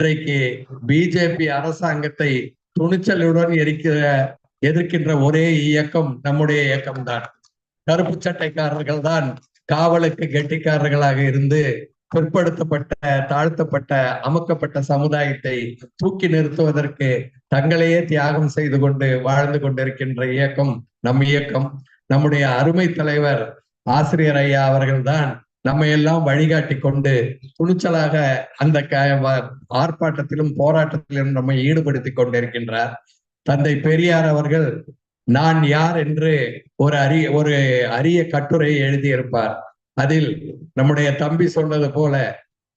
இன்றைக்கு பிஜேபி அரசாங்கத்தை துணிச்சலுடன் எதிர்க்கின்ற ஒரே இயக்கம் நம்முடைய இயக்கம்தான். கருப்பு சட்டைக்காரர்கள் தான் காவலுக்கு கெட்டிக்காரர்களாக இருந்து பிற்படுத்தப்பட்ட, தாழ்த்தப்பட்ட, அமுக்கப்பட்ட சமுதாயத்தை தூக்கி நிறுத்துவதற்கு தங்களையே தியாகம் செய்து கொண்டு வாழ்ந்து கொண்டிருக்கின்ற இயக்கம் நம் இயக்கம். நம்முடைய அருமை தலைவர் ஆசிரியர் ஐயா அவர்கள்தான் நம்ம எல்லாம் வழிகாட்டி கொண்டு துணிச்சலாக அந்த ஆர்ப்பாட்டத்திலும் போராட்டத்திலும் நம்மை ஈடுபடுத்தி கொண்டிருக்கின்றார். தந்தை பெரியார் அவர்கள் நான் யார் என்று ஒரு அரிய கட்டுரையை எழுதியிருப்பார். அதில் நம்முடைய தம்பி சொன்னது போல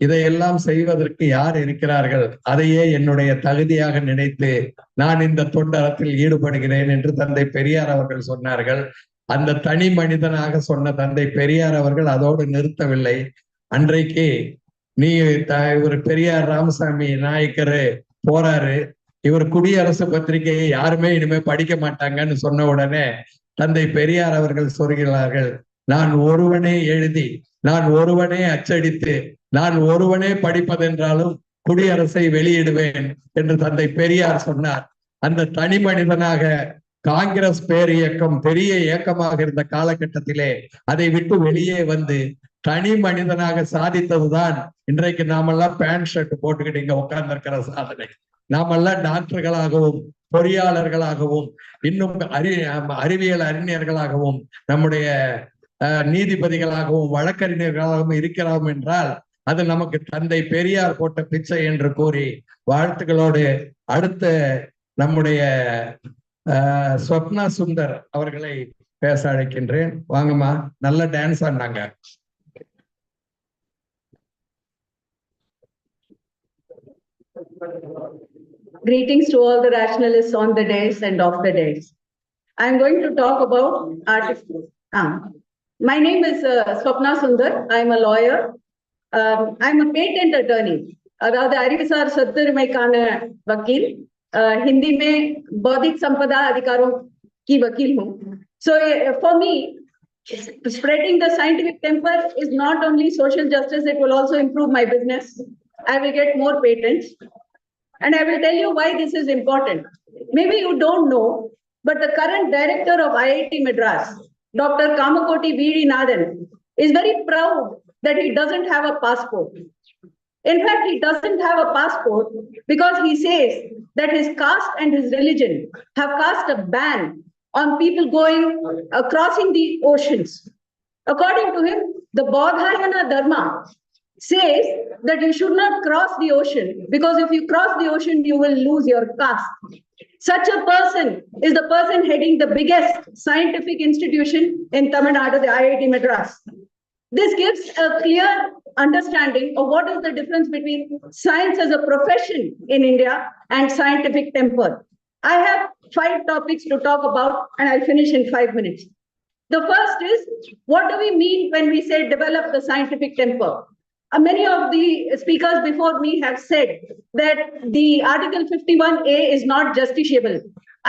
இதையெல்லாம் செய்வதற்கு யார் இருக்கிறார்கள், அதையே என்னுடைய தகுதியாக நினைத்து நான் இந்த தொண்டரத்தில் ஈடுபடுகிறேன் என்று தந்தை பெரியார் அவர்கள் சொன்னார்கள். அந்த தனி மனிதனாக சொன்ன தந்தை பெரியார் அவர்கள் அதோடு நிறுத்தவில்லை. அன்றைக்கு இவர் பெரியார் ராமசாமி நாயக்கர் போறாரு, இவர் குடியரசு பத்திரிகையை யாருமே இனிமே படிக்க மாட்டாங்கன்னு சொன்ன உடனே தந்தை பெரியார் அவர்கள் சொல்கிறார்கள், நான் ஒருவனே எழுதி, நான் ஒருவனே அச்சடித்து, நான் ஒருவனே படிப்பதென்றாலும் குடியரசை வெளியிடுவேன் என்று தந்தை பெரியார் சொன்னார். அந்த தனி மனிதனாக காங்கிரஸ் பேர் இயக்கம் பெரிய இயக்கமாக இருந்த காலகட்டத்திலே அதை விட்டு வெளியே வந்து தனி மனிதனாக சாதித்ததுதான் இன்றைக்கு நாமெல்லாம் பேண்ட் ஷர்ட் போட்டுக்கிட்டு இங்க உட்கார்ந்து இருக்கிற சாதனை. நாமெல்லாம் டாக்டர்களாகவும் பொறியாளர்களாகவும் இன்னும் அறிவியல் அறிஞர்களாகவும் நம்முடைய நீதிபதிகளாகவும் வழக்கறிஞர்களாகவும் இருக்கிறோம் என்றால் அது நமக்கு தந்தை பெரியார் போட்ட பிச்சை என்று கூறி வாழ்த்துக்களோடு அடுத்த நம்முடைய ஸ்வப்னா சுந்தர் அவர்களை பேச அழைக்கின்றேன். வாங்கம்மா, நல்ல டான்ஸ் ஆடினாங்க. Greetings to all the rationalists on the dais and off the dais. I am going to talk about artificial. My name is Swapna Sundar. I am a lawyer. I am a patent attorney. अதாவது அறிவுசார் சொத்துரிமைக்கான वकील, हिंदी में बौद्धिक संपदा अधिकारों की वकील हूँ. So for me, spreading the scientific temper is not only social justice, it will also improve my business. I will get more patents. And I will tell you why this is important. Maybe you don't know, but the current director of IIT Madras, Dr. Kamakoti V.D. Nathan, is very proud that he doesn't have a passport. In fact, he doesn't have a passport because he says that his caste and his religion have cast a ban on people crossing the oceans. According to him, the Bodhayana Dharma says that you should not cross the ocean because if you cross the ocean, you will lose your caste. Such a person is the person heading the biggest scientific institution in Tamil Nadu, the IIT Madras. This gives a clear understanding of what is the difference between science as a profession in India and scientific temper. I have 5 topics to talk about and I'll finish in 5 minutes. The first is, what do we mean when we say develop the scientific temper? Many of the speakers before me have said that the Article 51A is not justiciable.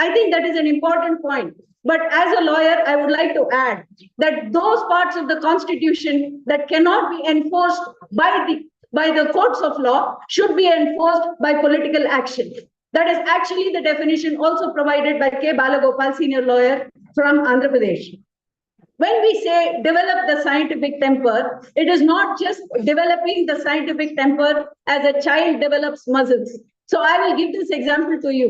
I think that is an important point. But as a lawyer, I would like to add that those parts of the Constitution that cannot be enforced by the courts of law should be enforced by political action. That is actually the definition also provided by K. Balagopal, senior lawyer from Andhra Pradesh. When we say develop the scientific temper, it is not just developing the scientific temper as a child develops muscles. So I will give this example to you.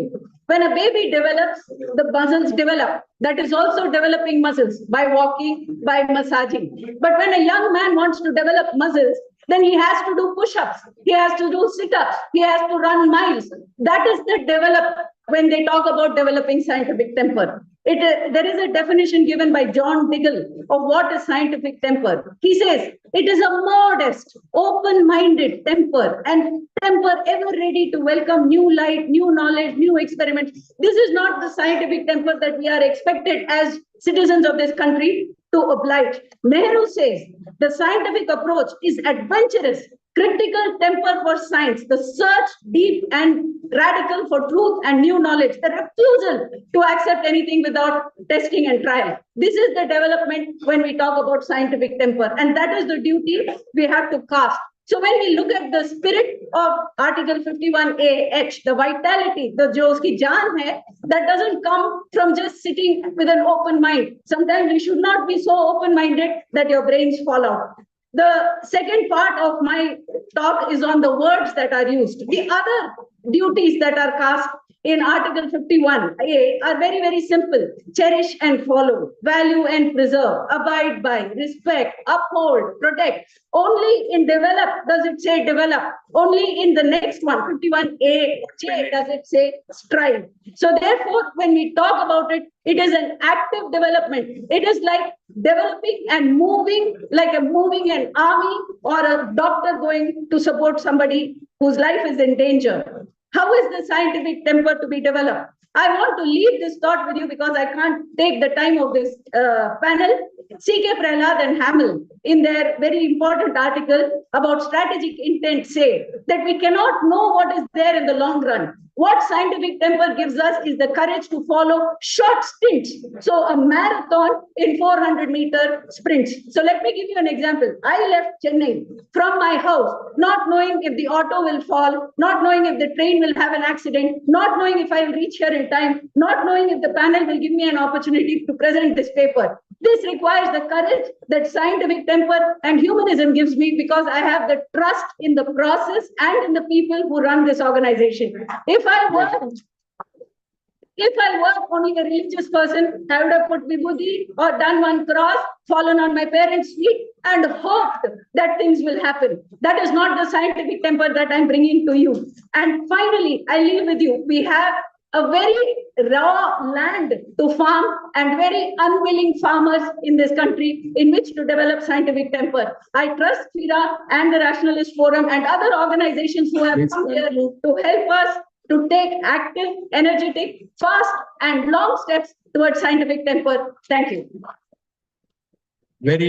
When a baby develops, the muscles develop. That is also developing muscles by walking, by massaging. But when a young man wants to develop muscles, then he has to do push-ups, he has to do sit-ups, he has to run miles. That is the develop when they talk about developing scientific temper. There is a definition given by John Diggle of what is scientific temper. He says, it is a modest, open-minded temper and temper ever ready to welcome new light, new knowledge, new experiments. This is not the scientific temper that we are expected as citizens of this country to oblige. Nehru says, the scientific approach is adventurous, critical temper for science, the search deep and radical for truth and new knowledge, the refusal to accept anything without testing and trial. This is the development when we talk about scientific temper, and that is the duty we have to cast. So when we look at the spirit of Article 51A(h), the vitality, the jo uski jaan hai, that doesn't come from just sitting with an open mind. Sometimes you should not be so open-minded that your brains fall out. The second part of my talk is on the words that are used. The other duties that are cast in Article 51A are very, very simple. Cherish and follow, value and preserve, abide by, respect, uphold, protect. Only in develop does it say develop. Only in the next one, 51A(j), does it say strive. So therefore, when we talk about it, it is an active development. It is like developing and moving, like moving an army or a doctor going to support somebody whose life is in danger. How is the scientific temper to be developed? I want to leave this thought with you because I can't take the time of this panel. C.K. Prahlad and Hamill, in their very important article about strategic intent, say that we cannot know what is there in the long run. What scientific temper gives us is the courage to follow short stints. So a marathon in 400-meter sprints. So let me give you an example. I left Chennai from my house, not knowing if the auto will fall, not knowing if the train will have an accident, not knowing if I will reach here in time, not knowing if the panel will give me an opportunity to present this paper. This requires the courage that scientific temper and humanism gives me because I have the trust in the process and in the people who run this organization. If I were only a religious person, I would have put vibhuti or done one cross, fallen on my parents' feet, and hoped that things will happen. That is not the scientific temper that I'm bringing to you. And finally, I leave with you. We have a very raw land to farm and very unwilling farmers in this country in which to develop scientific temper. I trust FIRA and the Rationalist Forum and other organizations who have come here to help us to take active, energetic, fast and long steps towards scientific temper. Thank you. Very